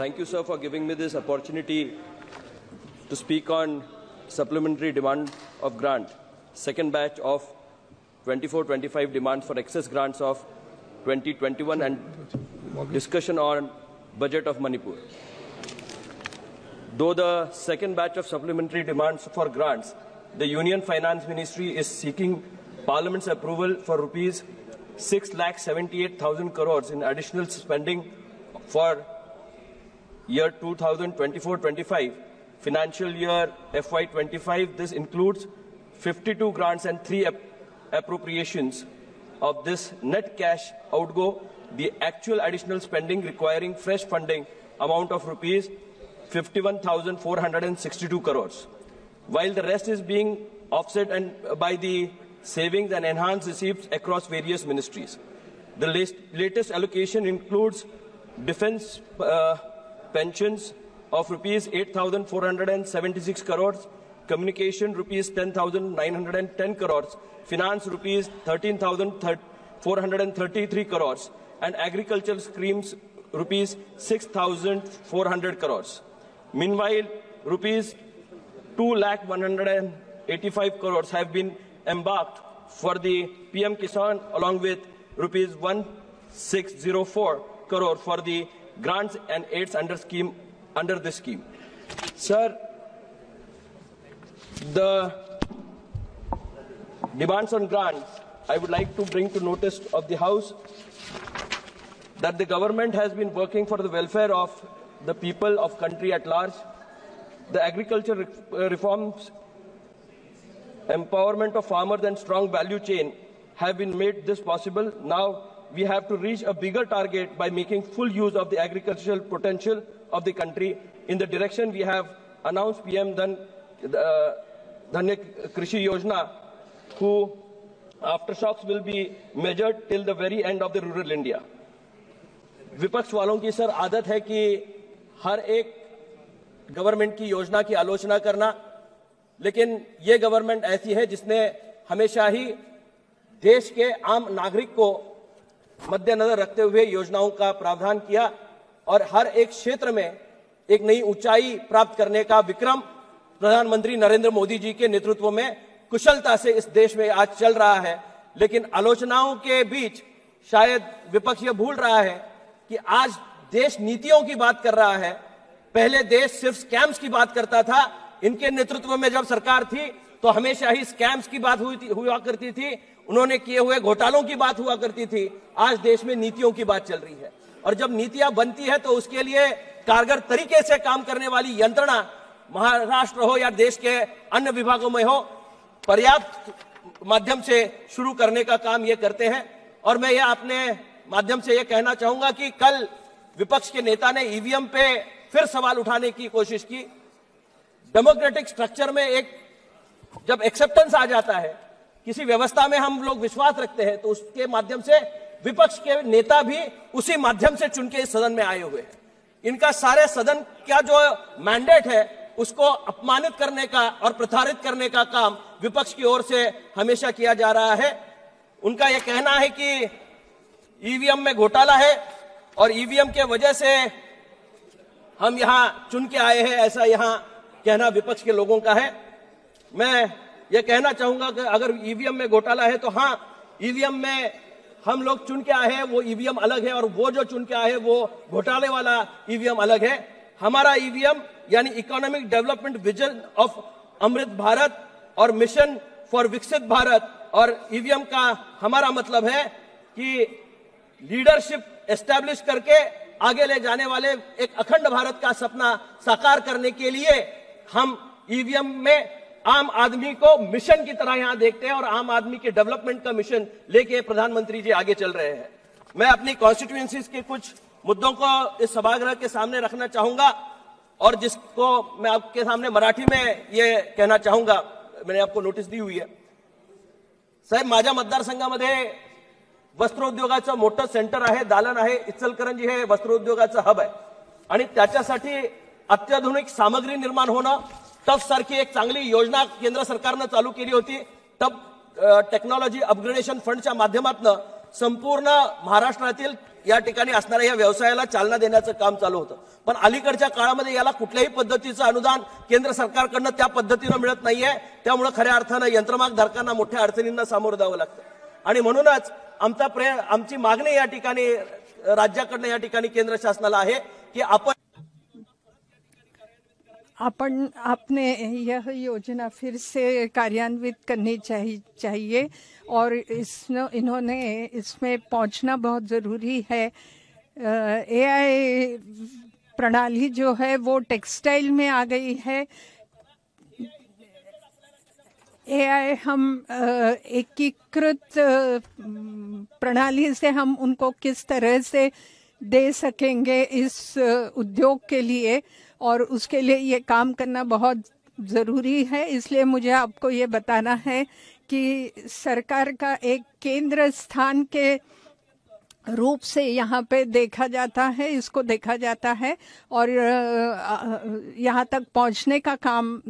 Thank you, sir, for giving me this opportunity to speak on supplementary demand of grant, second batch of 24-25 demands for excess grants of 2021 and discussion on budget of Manipur. Though the second batch of supplementary demands for grants, the Union Finance Ministry is seeking Parliament's approval for rupees 6,78,000 crores in additional spending for year 2024-25, financial year FY25. This includes 52 grants and 3 appropriations. Of this net cash outgo, the actual additional spending requiring fresh funding amount of rupees 51,462 crores, while the rest is being offset by the savings and enhanced receipts across various ministries. The latest allocation includes defense pensions of rupees 8,476 crores, communication rupees 10,910 crores, finance rupees 13,433 crores, and agricultural schemes rupees 6,400 crores. Meanwhile, rupees 2,185 crores have been embarked for the PM Kisan, along with rupees 1,604 crore for the grants and aids under this scheme. Sir, the demands on grants, I would like to bring to notice of the House that the government has been working for the welfare of the people of country at large. The agriculture reforms, empowerment of farmers and strong value chain have been made this possible. Now we have to reach a bigger target by making full use of the agricultural potential of the country. In the direction we have announced PM Dhanya Krishi Yojana, who aftershocks will be measured till the very end of the rural India. विपक्ष वालों की sir आदत है कि हर एक government की योजना की आलोचना करना, लेकिन ये गवर्नमेंट ऐसी है जिसने हमेशा ही देश के आम नागरिक को मद्देनजर रखते हुए योजनाओं का प्रावधान किया और हर एक क्षेत्र में एक नई ऊंचाई प्राप्त करने का विक्रम प्रधानमंत्री नरेंद्र मोदी जी के नेतृत्व में कुशलता से इस देश में आज चल रहा है। लेकिन आलोचनाओं के बीच शायद विपक्ष ये भूल रहा है कि आज देश नीतियों की बात कर रहा है। पहले देश सिर्फ स्कैम्स की बात करता था। इनके नेतृत्व में जब सरकार थी तो हमेशा ही स्कैम्स की बात हुआ करती थी, उन्होंने किए हुए घोटालों की बात हुआ करती थी। आज देश में नीतियों की बात चल रही है और जब नीतियां बनती है तो उसके लिए कारगर तरीके से काम करने वाली यंत्रणा महाराष्ट्र हो या देश के अन्य विभागों में हो, पर्याप्त माध्यम से शुरू करने का काम ये करते हैं। और मैं ये अपने माध्यम से ये कहना चाहूंगा कि कल विपक्ष के नेता ने ईवीएम पे फिर सवाल उठाने की कोशिश की। डेमोक्रेटिक स्ट्रक्चर में एक जब एक्सेप्टेंस आ जाता है, किसी व्यवस्था में हम लोग विश्वास रखते हैं, तो उसके माध्यम से विपक्ष के नेता भी उसी माध्यम से चुन के इस सदन में आए हुए हैं। इनका सारे सदन का जो मैंडेट है उसको अपमानित करने का और प्रताड़ित करने का काम विपक्ष की ओर से हमेशा किया जा रहा है। उनका यह कहना है कि ईवीएम में घोटाला है और ईवीएम के वजह से हम यहां चुन के आए हैं, ऐसा यहां कहना विपक्ष के लोगों का है। मैं ये कहना चाहूंगा कि अगर ईवीएम में घोटाला है तो हाँ, ईवीएम में हम लोग चुन के आए हैं, वो ईवीएम अलग है और वो जो चुन के आए हैं वो घोटाले वाला ईवीएम अलग है। हमारा ईवीएम यानी economic development vision of Amrit Bharat और मिशन फॉर विकसित भारत, और ईवीएम का हमारा मतलब है कि लीडरशिप एस्टैब्लिश करके आगे ले जाने वाले एक अखंड भारत का सपना साकार करने के लिए हम ईवीएम में आम आदमी को मिशन की तरह यहां देखते हैं और आम आदमी के डेवलपमेंट का मिशन लेके प्रधानमंत्री जी आगे चल रहे हैं। मैं अपनी कॉन्स्टिट्यूएंसीज के कुछ मुद्दों को इस सभागृह के सामने रखना चाहूंगा और जिसको मैं आपके सामने मराठी में ये कहना चाहूंगा, मैंने आपको नोटीस दी हुई है। साहेब, माझ्या मतदारसंघामध्ये वस्त्रोद्योगाचं मोठं सेंटर आहे, दालन आहे। इचलकरंजी हे वस्त्रोद्योगाचं हब आहे आणि त्याच्यासाठी अत्याधुनिक सामग्री निर्माण होणं, टफ सारखी एक चांगली योजना केंद्र सरकारने चालू केली होती। टफ टेक्नॉलॉजी अपग्रेडेशन फंडच्या माध्यमातून संपूर्ण महाराष्ट्रातील या ठिकाणी असणाऱ्या या व्यवसायाला चालना देण्याचं काम चालू होतं. पण अलीकडच्या काळामध्ये याला कुठल्याही पद्धतीचं अनुदान केंद्र सरकारकडनं त्या पद्धतीनं मिळत नाहीये. त्यामुळे खऱ्या अर्थानं यंत्रमाग धारकांना मोठ्या अडचणींना सामोरं जावं लागतं. आणि म्हणूनच आमची मागणी या ठिकाणी राज्याकडनं या ठिकाणी केंद्र शासनाला आहे की आपने यह योजना फिर से कार्यान्वित करनी चाहिए और इन्होंने इसमें पहुंचना बहुत ज़रूरी है. AI प्रणाली जो है वो टेक्सटाइल में आ गई है. AI हम एकीकृत प्रणाली से हम उनको किस तरह से दे सकेंगे इस उद्योग के लिए, और उसके लिए ये काम करना बहुत ज़रूरी है. इसलिए मुझे आपको ये बताना है कि सरकार का एक केंद्र स्थान के रूप से यहाँ पे देखा जाता है, इसको देखा जाता है, और यहाँ तक पहुँचने का काम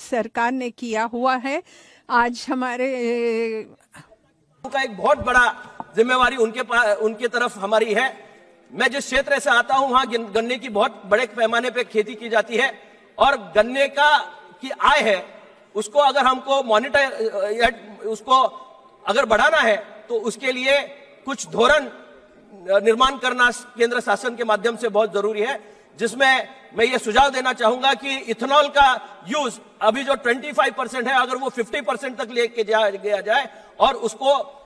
सरकार ने किया हुआ है. आज हमारे का एक बहुत बड़ा जिम्मेवारी उनके तरफ हमारी है. मैं जिस क्षेत्र से आता हूं वहां गन्ने की बहुत बड़े पैमाने पे खेती की जाती है, और गन्ने की आय है उसको अगर हमको उसको अगर बढ़ाना है तो उसके लिए कुछ धोरण निर्माण करना केंद्र शासन के माध्यम से बहुत जरूरी है. जिसमें मैं ये सुझाव देना चाहूंगा कि इथेनॉल का यूज अभी जो 25% है अगर वो 50% तक लेके गया जाए और उसको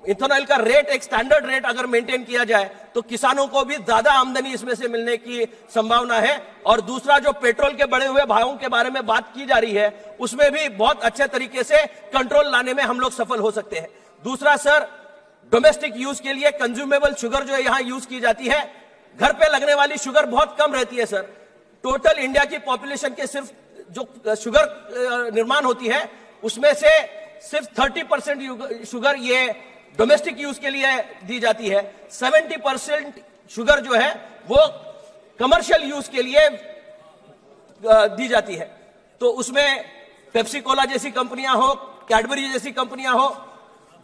इथेनॉल का रेट एक स्टैंडर्ड रेट अगर मेंटेन किया जाए तो किसानों को भी ज्यादा आमदनी इसमें से मिलने की संभावना है. और दूसरा, जो पेट्रोल के बढ़े हुए भावों के बारे में बात की जा रही है उसमें भी बहुत अच्छे तरीके से कंट्रोल लाने में हम लोग सफल हो सकते हैं. दूसरा सर, डोमेस्टिक यूज के लिए कंज्यूमेबल शुगर जो यहाँ यूज की जाती है, घर पे लगने वाली शुगर बहुत कम रहती है सर. टोटल इंडिया की पॉपुलेशन के सिर्फ जो शुगर निर्माण होती है उसमें से सिर्फ 30% शुगर ये डोमेस्टिक यूज के लिए दी जाती है. 70% शुगर जो है वो कमर्शियल यूज के लिए दी जाती है. तो उसमें पेप्सी कोला जैसी कंपनियां हो, कैडबरी जैसी कंपनियां हो,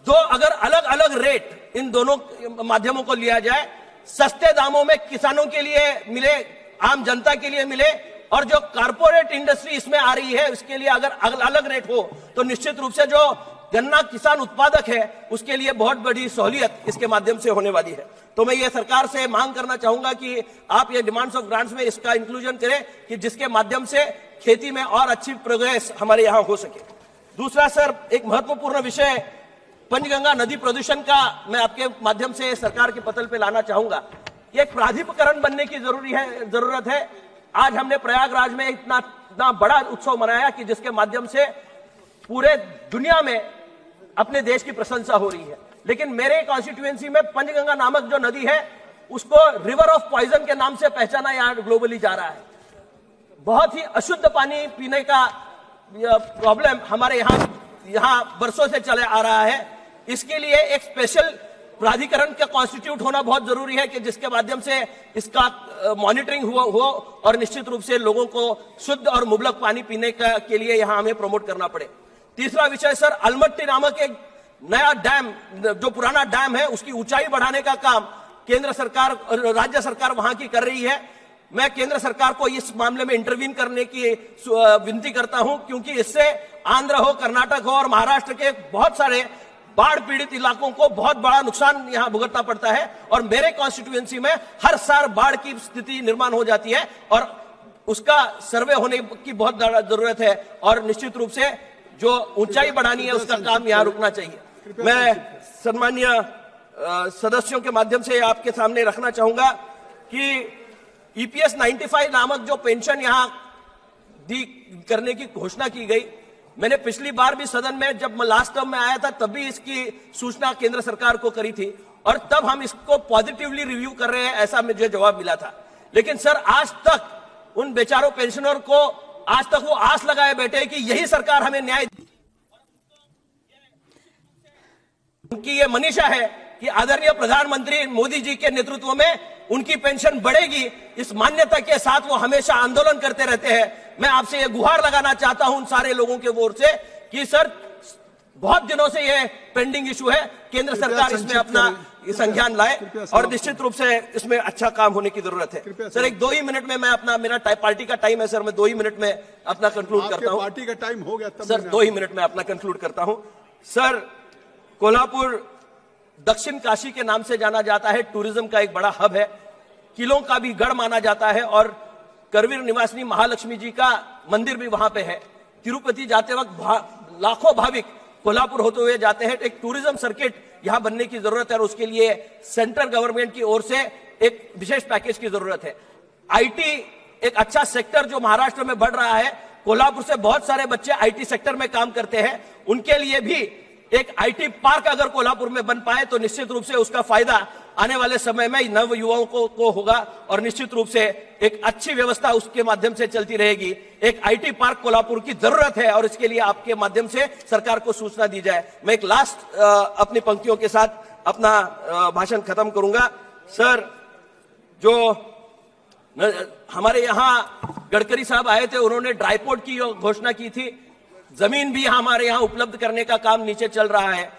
दो अगर अलग अलग रेट इन दोनों माध्यमों को लिया जाए, सस्ते दामों में किसानों के लिए मिले, आम जनता के लिए मिले, और जो कारपोरेट इंडस्ट्री इसमें आ रही है उसके लिए अगर अलग रेट हो तो निश्चित रूप से जो गन्ना किसान उत्पादक है उसके लिए बहुत बड़ी सहूलियत इसके माध्यम से होने वाली है. तो मैं ये सरकार से मांग करना चाहूंगा कि आप ये डिमांड्स ऑफ ग्रांट्स में इसका इंक्लूजन करें कि जिसके माध्यम से खेती में और अच्छी प्रोग्रेस हमारे यहाँ हो सके. दूसरा सर, एक महत्वपूर्ण विषय पंचगंगा नदी प्रदूषण का मैं आपके माध्यम से सरकार के पटल पे लाना चाहूंगा. एक प्राधिकरण बनने की जरूरत है. आज हमने प्रयागराज में इतना बड़ा उत्सव मनाया कि जिसके माध्यम से पूरे दुनिया में अपने देश की प्रशंसा हो रही है. लेकिन मेरे कॉन्स्टिट्यूएंसी में पंचगंगा नामक जो नदी है उसको रिवर ऑफ पॉइजन के नाम से पहचाना यहाँ ग्लोबली जा रहा है. बहुत ही अशुद्ध पानी पीने का प्रॉब्लम हमारे यहाँ बरसों से चले आ रहा है. इसके लिए एक स्पेशल प्राधिकरण का कॉन्स्टिट्यूट होना बहुत जरूरी है कि जिसके माध्यम से इसका मॉनिटरिंग हो और निश्चित रूप से लोगों को शुद्ध और मुबलक पानी पीने के लिए यहाँ हमें प्रमोट करना पड़े. तीसरा विषय सर, अलमट्टी नामक एक नया डैम, जो पुराना डैम है उसकी ऊंचाई बढ़ाने का काम केंद्र सरकार और राज्य सरकार वहां की कर रही है. मैं केंद्र सरकार को इस मामले में इंटरवीन करने की विनती करता हूं, क्योंकि इससे आंध्र हो, कर्नाटक हो और महाराष्ट्र के बहुत सारे बाढ़ पीड़ित इलाकों को बहुत बड़ा नुकसान यहां भुगतना पड़ता है. और मेरे कॉन्स्टिट्यूएंसी में हर साल बाढ़ की स्थिति निर्माण हो जाती है और उसका सर्वे होने की बहुत ज्यादा जरूरत है. और निश्चित रूप से जो ऊंचाई बढ़ानी है उसका काम यहां रुकना चाहिए. मैं सम्मानीय सदस्यों के माध्यम से आपके सामने रखना चाहूंगा कि EPS 95 नामक जो पेंशन यहां करने की घोषणा की गई, मैंने पिछली बार भी सदन में जब लास्ट टर्म में आया था तब भी इसकी सूचना केंद्र सरकार को करी थी और तब हम इसको पॉजिटिवली रिव्यू कर रहे हैं ऐसा मुझे जवाब मिला था. लेकिन सर, आज तक उन बेचारों पेंशनर को आज तक वो आस लगाए बैठे कि यही सरकार हमें न्याय, उनकी ये मनीषा है कि आदरणीय प्रधानमंत्री मोदी जी के नेतृत्व में उनकी पेंशन बढ़ेगी. इस मान्यता के साथ वो हमेशा आंदोलन करते रहते हैं. मैं आपसे ये गुहार लगाना चाहता हूं उन सारे लोगों के ओर से कि सर, बहुत दिनों से ये पेंडिंग इशू है, केंद्र सरकार इसमें अपना ये संज्ञान लाए और निश्चित रूप से इसमें अच्छा काम होने की जरूरत है। सर, एक 2 ही मिनट में मैं अपना, मेरा पार्टी का टाइम है सर, मैं 2 ही मिनट में अपना कंक्लूड करता हूं। पार्टी का टाइम हो गया सर, 2 ही मिनट में अपना कंक्लूड करता हूं। सर, कोल्हापुर दक्षिण काशी के नाम से जाना जाता है, टूरिज्म का एक बड़ा हब है, किलों का भी गढ़ माना जाता है और करवीर निवासिनी महालक्ष्मी जी का मंदिर भी वहां पे है। तिरुपति जाते वक्त लाखों भाविक कोल्हापुर होते हुए जाते हैं। एक टूरिज्म सर्किट यहां बनने की जरूरत है और उसके लिए सेंट्रल गवर्नमेंट की ओर से एक विशेष पैकेज की जरूरत है। आईटी एक अच्छा सेक्टर जो महाराष्ट्र में बढ़ रहा है, कोल्हापुर से बहुत सारे बच्चे आईटी सेक्टर में काम करते हैं, उनके लिए भी एक आईटी पार्क अगर कोल्हापुर में बन पाए तो निश्चित रूप से उसका फायदा आने वाले समय में नव युवाओं को होगा और निश्चित रूप से एक अच्छी व्यवस्था उसके माध्यम से चलती रहेगी। एक आईटी पार्क कोल्हापुर की जरूरत है और इसके लिए आपके माध्यम से सरकार को सूचना दी जाए। मैं एक लास्ट अपनी पंक्तियों के साथ अपना भाषण खत्म करूंगा। सर, जो हमारे यहां गडकरी साहब आए थे, उन्होंने ड्राईपोर्ट की घोषणा की थी। जमीन भी हमारे यहां उपलब्ध करने का काम नीचे चल रहा है।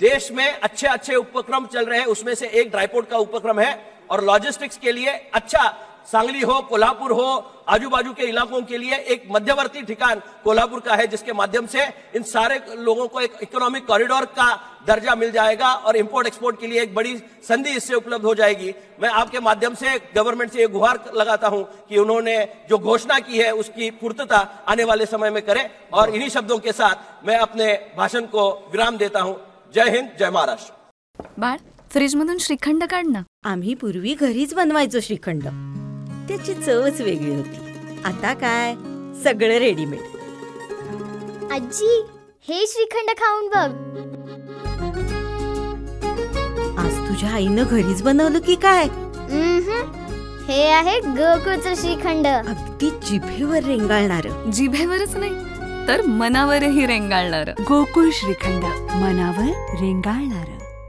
देश में अच्छे अच्छे उपक्रम चल रहे हैं, उसमें से एक ड्राईपोर्ट का उपक्रम है और लॉजिस्टिक्स के लिए अच्छा सांगली हो, कोल्हापुर हो, आजू बाजू के इलाकों के लिए एक मध्यवर्ती ठिकान कोल्हापुर का है, जिसके माध्यम से इन सारे लोगों को एक इकोनॉमिक कॉरिडोर का दर्जा मिल जाएगा और इंपोर्ट एक्सपोर्ट के लिए एक बड़ी संधि इससे उपलब्ध हो जाएगी। मैं आपके माध्यम से गवर्नमेंट से एक गुहार लगाता हूं कि उन्होंने जो घोषणा की है उसकी पूर्तता आने वाले समय में करें और इन्हीं शब्दों के साथ मैं अपने भाषण को विराम देता हूं। जय हिंद, जय महाराष्ट्र। बाळ, फ्रीज मधून श्रीखंड काढ ना। आम्ही पूर्वी घरीच बनवायचो श्रीखंड, त्याची चवच वेगळी होती। आता काय सगळं रेडीमेड। आजी, हे श्रीखंड खाऊन बघ। आज तुझ्या आईनं घरीच बनवलं की काय? हे आहे गोकुळचं श्रीखंड, अगदी जिभेवर रेंगाळणार। जिभेवरच नाही तर मनावरही रेंगाळणार। गोकुळ श्रीखंड, मनावर रेंगाळणार।